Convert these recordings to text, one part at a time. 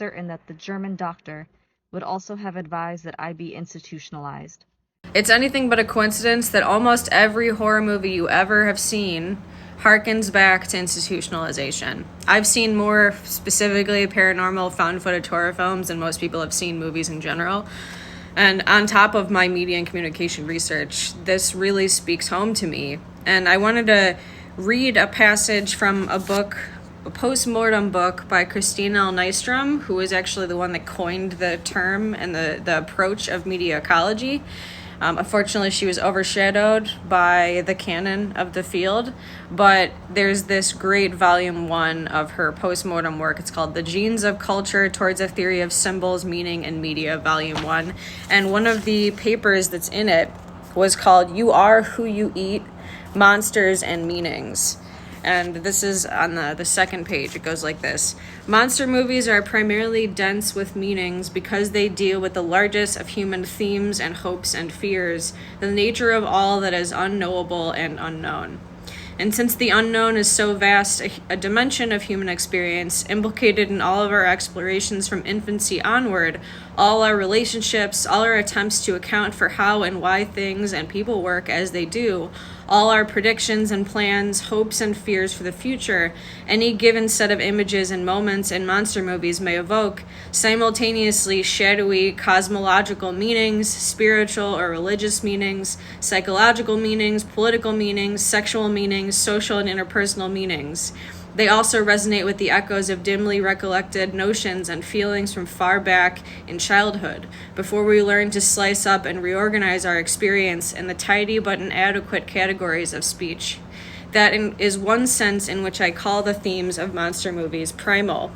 certain that the German doctor would also have advised that I be institutionalized. It's anything but a coincidence that almost every horror movie you ever have seen harkens back to institutionalization. I've seen more specifically paranormal found footage horror films than most people have seen movies in general. And on top of my media and communication research, this really speaks home to me. And I wanted to read a passage from a book, a post-mortem book by Christina L. Nystrom, who is actually the one that coined the term and the approach of media ecology. Unfortunately, she was overshadowed by the canon of the field, but there's this great volume 1 of her postmortem work. It's called The Genes of Culture Towards a Theory of Symbols, Meaning, and Media, volume 1. And one of the papers that's in it was called You Are Who You Eat, Monsters and Meanings. And this is on the second page. It goes like this. Monster movies are primarily dense with meanings because they deal with the largest of human themes and hopes and fears, the nature of all that is unknowable and unknown. And since the unknown is so vast a dimension of human experience, implicated in all of our explorations from infancy onward, all our relationships, all our attempts to account for how and why things and people work as they do, all our predictions and plans, hopes and fears for the future, any given set of images and moments in monster movies may evoke simultaneously shadowy cosmological meanings, spiritual or religious meanings, psychological meanings, political meanings, sexual meanings, social and interpersonal meanings. They also resonate with the echoes of dimly recollected notions and feelings from far back in childhood, before we learn to slice up and reorganize our experience in the tidy but inadequate categories of speech. That is one sense in which I call the themes of monster movies primal.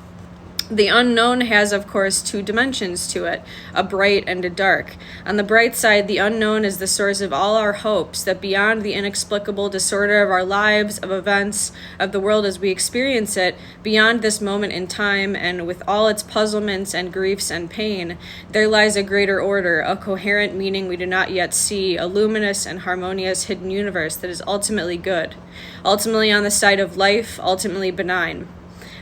The unknown has, of course, 2 dimensions to it, a bright and a dark. On the bright side, the unknown is the source of all our hopes, that beyond the inexplicable disorder of our lives, of events, of the world as we experience it, beyond this moment in time, and with all its puzzlements and griefs and pain, there lies a greater order, a coherent meaning we do not yet see, a luminous and harmonious hidden universe that is ultimately good, ultimately on the side of life, ultimately benign.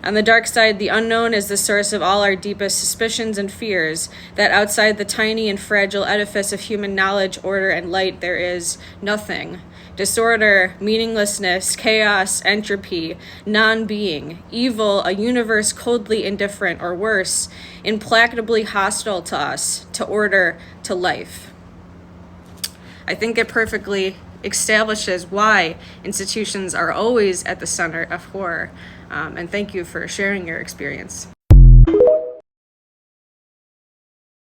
On the dark side, the unknown is the source of all our deepest suspicions and fears, that outside the tiny and fragile edifice of human knowledge, order, and light there is nothing. Disorder, meaninglessness, chaos, entropy, non-being, evil, a universe coldly indifferent, or worse, implacably hostile to us, to order, to life. I think it perfectly establishes why institutions are always at the center of horror. And thank you for sharing your experience.